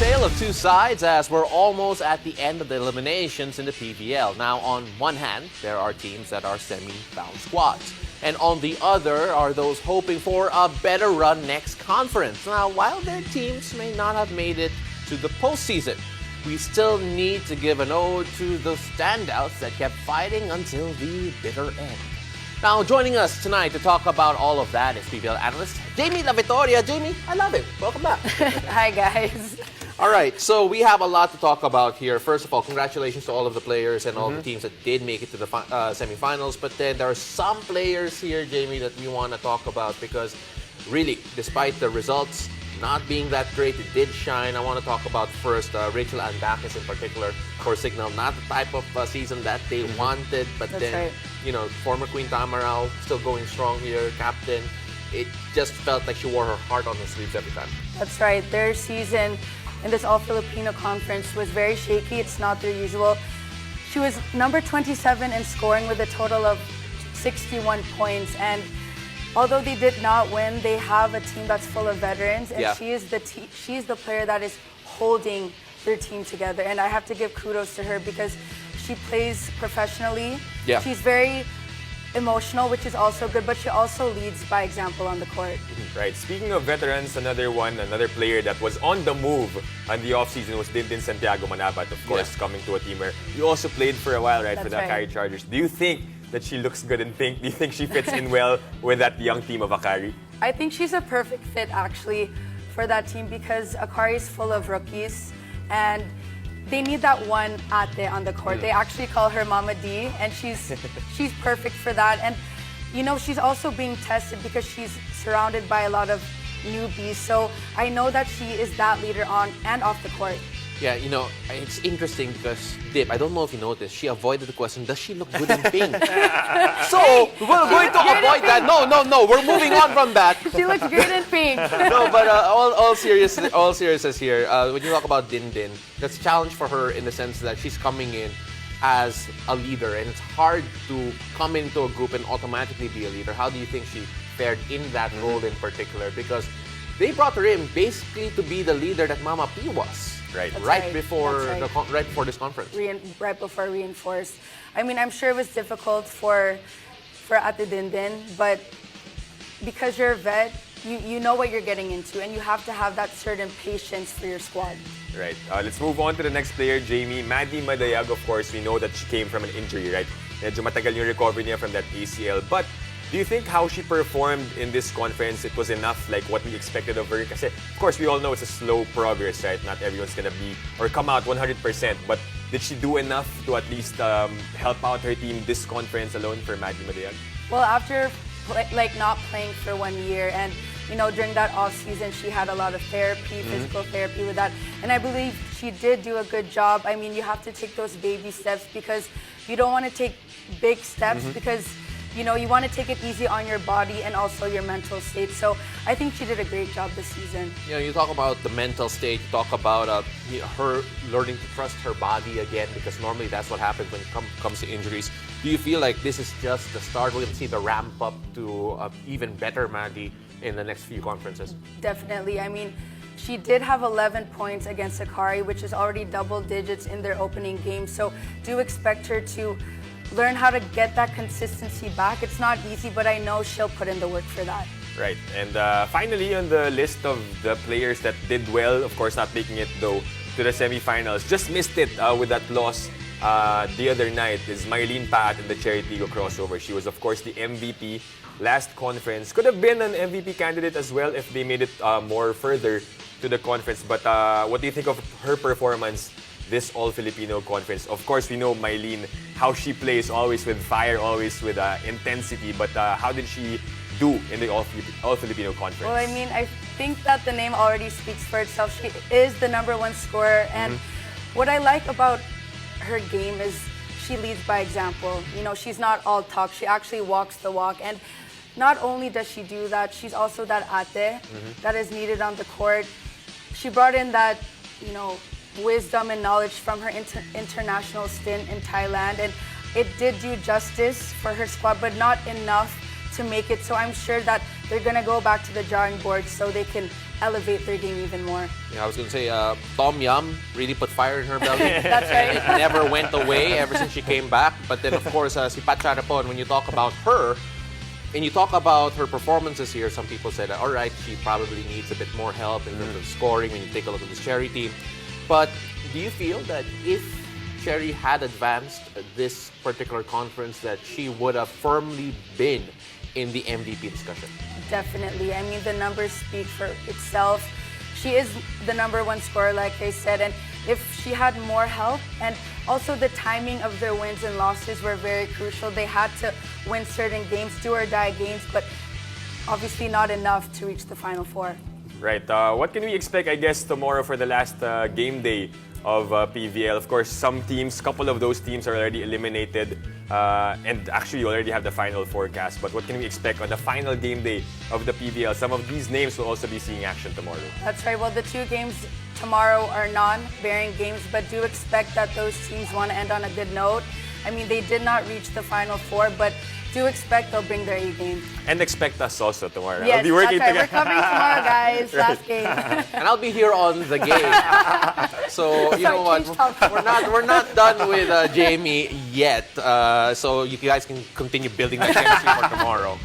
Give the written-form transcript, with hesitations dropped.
tale of two sides as we're almost at the end of the eliminations in the PVL. Now, on one hand, there are teams that are semi-bound squads. And on the other are those hoping for a better run next conference. Now, while their teams may not have made it to the postseason, we still need to give an ode to the standouts that kept fighting until the bitter end. Now, joining us tonight to talk about all of that is PVL analyst Jamie La Victoria. Jamie, I love it. Welcome back. Hi, guys. All right, so we have a lot to talk about here. First of all, congratulations to all of the players and all the teams that did make it to the semifinals. But then there are some players here, Jamie, that we want to talk about because really, despite the results not being that great, it did shine. I want to talk about first Rachel Andakis in particular for Signal. Not the type of season that they wanted, but That's then, right. you know, former Queen Tamarao still going strong here, captain. It just felt like she wore her heart on her sleeves every time. That's right. Their season in this All-Filipino Conference was very shaky. It's not their usual. She was number 27 in scoring with a total of 61 points. And although they did not win, they have a team that's full of veterans. And she is the player that is holding their team together. And I have to give kudos to her because she plays professionally. Yeah. She's very emotional, which is also good, but she also leads by example on the court. Right. Speaking of veterans, another player that was on the move on the offseason was Dintin Santiago Manabat, of course, coming to a team where you also played for a while, right, That's for the right. Akari Chargers. Do you think that she looks good in pink? Do you think she fits in well with that young team of Akari? I think she's a perfect fit, actually, for that team because Akari is full of rookies and they need that one ate on the court. They actually call her Mama D, and she's perfect for that. And, you know, she's also being tested because she's surrounded by a lot of newbies. So I know that she is that leader on and off the court. Yeah, you know, it's interesting because, Dip, I don't know if you noticed, she avoided the question, does she look good in pink? So, we're going to avoid that. No, we're moving on from that. She looks great in pink. No, but all seriousness here, when you talk about Din, that's a challenge for her in the sense that she's coming in as a leader, and it's hard to come into a group and automatically be a leader. How do you think she fared in that role in particular? Because they brought her in basically to be the leader that Mama P was. Right. Right before this conference. Right before reinforced. I mean, I'm sure it was difficult for Ate Dindin, but because you're a vet, you know what you're getting into, and you have to have that certain patience for your squad. Right. Let's move on to the next player, Jamie. Maddie Madayag, of course, we know that she came from an injury, right? Medyo matagal yung recovery niya from that ACL. But do you think how she performed in this conference, it was enough like what we expected of her? Kasi, of course, we all know it's a slow progress, right? Not everyone's gonna be or come out 100%. But did she do enough to at least help out her team this conference alone for Maddie Madayag? Well, after not playing for 1 year, and you know, during that off season, she had a lot of therapy, physical therapy with that, and I believe she did do a good job. I mean, you have to take those baby steps because you don't want to take big steps because, you know, you want to take it easy on your body and also your mental state. So I think she did a great job this season. You know, you talk about the mental state, you talk about her learning to trust her body again, because normally that's what happens when it comes to injuries. Do you feel like this is just the start? We're going to see the ramp up to even better Maddie in the next few conferences? Definitely. I mean, she did have 11 points against Akari, which is already double digits in their opening game. So do expect her to learn how to get that consistency back. It's not easy, but I know she'll put in the work for that. Right. And finally, on the list of the players that did well, of course, not making it, though, to the semifinals, just missed it with that loss the other night, is Mylene Paat in the Cherry Tigo crossover. She was, of course, the MVP last conference. Could have been an MVP candidate as well if they made it more further to the conference. But what do you think of her performance this All-Filipino Conference? Of course, we know Mylene, how she plays, always with fire, always with intensity. But how did she do in the All-Filipino Conference? Well, I mean, I think that the name already speaks for itself. She is the #1 scorer. And what I like about her game is she leads by example. You know, she's not all talk. She actually walks the walk. And not only does she do that, she's also that ate that is needed on the court. She brought in that, you know, wisdom and knowledge from her international stint in Thailand, and it did do justice for her squad, but not enough to make it. So I'm sure that they're gonna go back to the drawing board so they can elevate their game even more. Yeah, I was going to say, Tom Yum really put fire in her belly. That's right. It never went away ever since she came back. But then, of course, si Pat Charapon, when you talk about her, and you talk about her performances here, some people said, all right, she probably needs a bit more help in terms of scoring when you take a look at this Cherry team. But do you feel that if Cherry had advanced this particular conference, that she would have firmly been in the MVP discussion? Definitely. I mean, the numbers speak for itself. She is the #1 scorer, like I said, and if she had more help, and also the timing of their wins and losses were very crucial. They had to win certain games, do or die games, but obviously not enough to reach the Final Four. Right. What can we expect, I guess, tomorrow for the last game day of PVL? Of course, some teams, couple of those teams are already eliminated. And actually, you already have the final forecast. But what can we expect on the final game day of the PVL? Some of these names will also be seeing action tomorrow. That's right. Well, the 2 games tomorrow are non-bearing games, but do expect that those teams want to end on a good note. I mean, they did not reach the Final Four, but do expect they'll bring their A game. And expect us also tomorrow. Yes, I'll be working that's right. together. We're covering tomorrow, guys. Last game. And I'll be here on the game. So you know what? change topic. We're not done with Jamie yet. So you guys can continue building that chemistry for tomorrow.